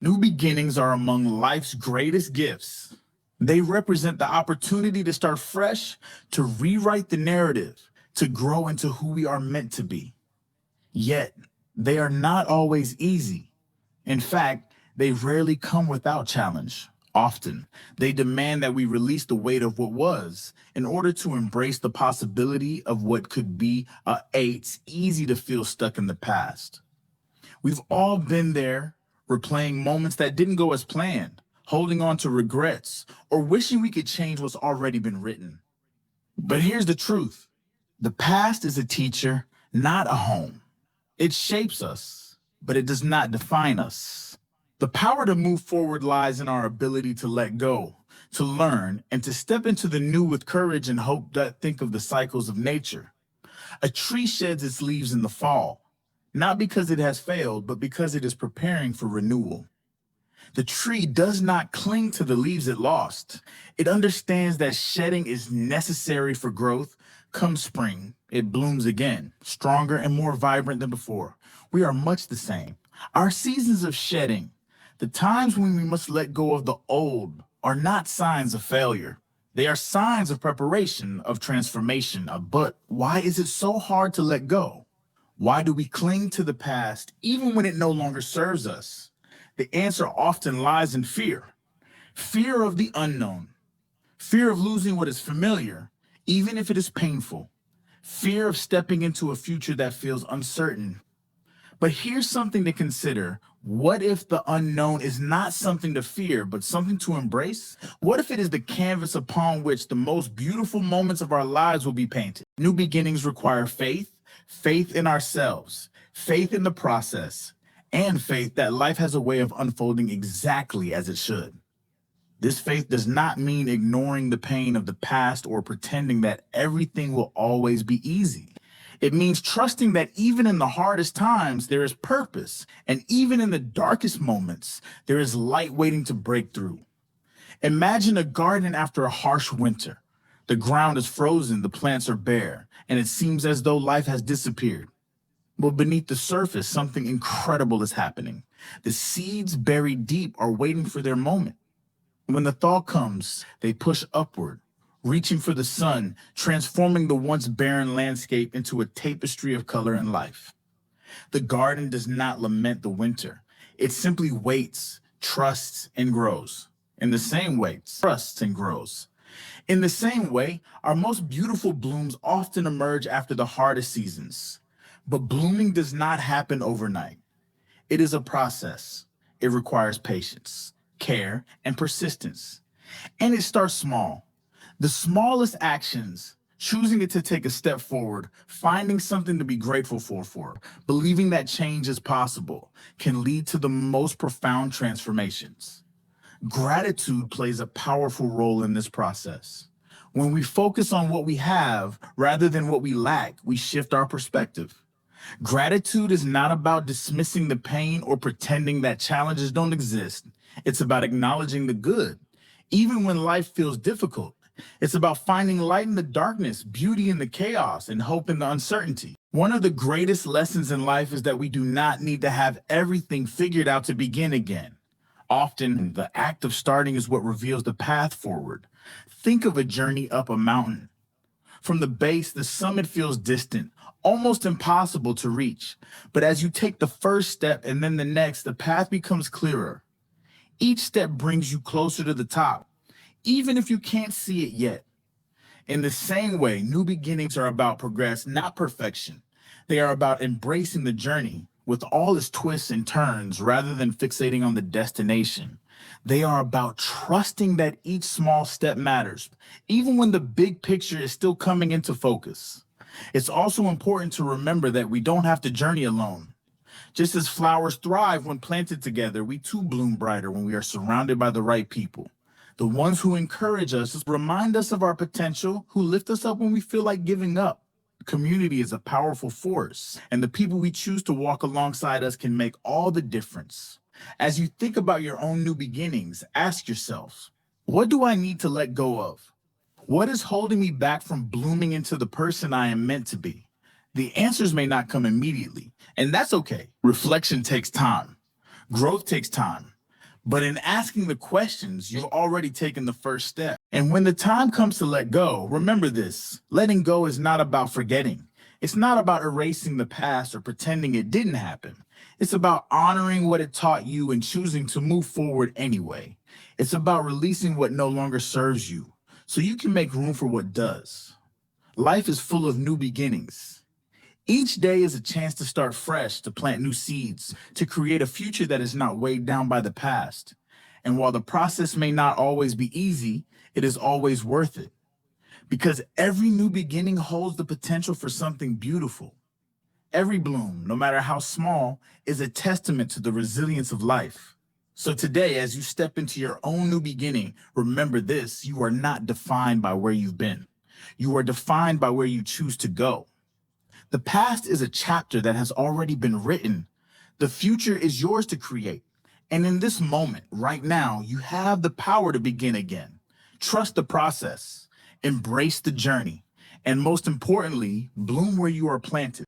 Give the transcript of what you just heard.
New beginnings are among life's greatest gifts. They represent the opportunity to start fresh, to rewrite the narrative, to grow into who we are meant to be. Yet, they are not always easy. In fact, they rarely come without challenge. Often, they demand that we release the weight of what was in order to embrace the possibility of what could be. It's easy to feel stuck in the past. We've all been there, replaying moments that didn't go as planned, holding on to regrets, or wishing we could change what's already been written. But here's the truth: the past is a teacher, not a home. It shapes us, but it does not define us. The power to move forward lies in our ability to let go, to learn, and to step into the new with courage and hope. That think of the cycles of nature. A tree sheds its leaves in the fall, not because it has failed, but because it is preparing for renewal. The tree does not cling to the leaves it lost. It understands that shedding is necessary for growth. Come spring, it blooms again, stronger and more vibrant than before. We are much the same. Our seasons of shedding, the times when we must let go of the old, are not signs of failure. They are signs of preparation, of transformation. But why is it so hard to let go? Why do we cling to the past even when it no longer serves us? The answer often lies in fear. Fear of the unknown. Fear of losing what is familiar, even if it is painful. Fear of stepping into a future that feels uncertain. But here's something to consider. What if the unknown is not something to fear, but something to embrace? What if it is the canvas upon which the most beautiful moments of our lives will be painted? New beginnings require faith, faith in ourselves, faith in the process, and faith that life has a way of unfolding exactly as it should. This faith does not mean ignoring the pain of the past or pretending that everything will always be easy. It means trusting that even in the hardest times, there is purpose, and even in the darkest moments, there is light waiting to break through. Imagine a garden after a harsh winter. The ground is frozen, the plants are bare, and it seems as though life has disappeared. But beneath the surface, something incredible is happening. The seeds buried deep are waiting for their moment. When the thaw comes, they push upward, reaching for the sun, transforming the once barren landscape into a tapestry of color and life. The garden does not lament the winter. It simply waits, trusts, and grows. In the same way, trusts and grows. In the same way, our most beautiful blooms often emerge after the hardest seasons. But blooming does not happen overnight. It is a process. It requires patience, care, and persistence. And it starts small. The smallest actions, choosing it to take a step forward, finding something to be grateful for, believing that change is possible, can lead to the most profound transformations. Gratitude plays a powerful role in this process. When we focus on what we have rather than what we lack, we shift our perspective. Gratitude is not about dismissing the pain or pretending that challenges don't exist. It's about acknowledging the good, even when life feels difficult. It's about finding light in the darkness, beauty in the chaos, and hope in the uncertainty. One of the greatest lessons in life is that we do not need to have everything figured out to begin again. Often, the act of starting is what reveals the path forward. Think of a journey up a mountain. From the base, the summit feels distant, almost impossible to reach. But as you take the first step and then the next, the path becomes clearer. Each step brings you closer to the top, even if you can't see it yet. In the same way, new beginnings are about progress, not perfection. They are about embracing the journey with all its twists and turns rather than fixating on the destination. They are about trusting that each small step matters, even when the big picture is still coming into focus. It's also important to remember that we don't have to journey alone. Just as flowers thrive when planted together, we too bloom brighter when we are surrounded by the right people. The ones who encourage us, remind us of our potential, who lift us up when we feel like giving up. Community is a powerful force, and the people we choose to walk alongside us can make all the difference. As you think about your own new beginnings, ask yourself, what do I need to let go of? What is holding me back from blooming into the person I am meant to be? The answers may not come immediately, and that's okay. Reflection takes time. Growth takes time. But in asking the questions, you've already taken the first step. And when the time comes to let go, remember this: letting go is not about forgetting. It's not about erasing the past or pretending it didn't happen. It's about honoring what it taught you and choosing to move forward anyway. It's about releasing what no longer serves you so you can make room for what does. Life is full of new beginnings. Each day is a chance to start fresh, to plant new seeds, to create a future that is not weighed down by the past. And while the process may not always be easy, it is always worth it. Because every new beginning holds the potential for something beautiful. Every bloom, no matter how small, is a testament to the resilience of life. So today, as you step into your own new beginning, remember this: you are not defined by where you've been. You are defined by where you choose to go. The past is a chapter that has already been written. The future is yours to create. And in this moment, right now, you have the power to begin again. Trust the process, embrace the journey, and most importantly, bloom where you are planted.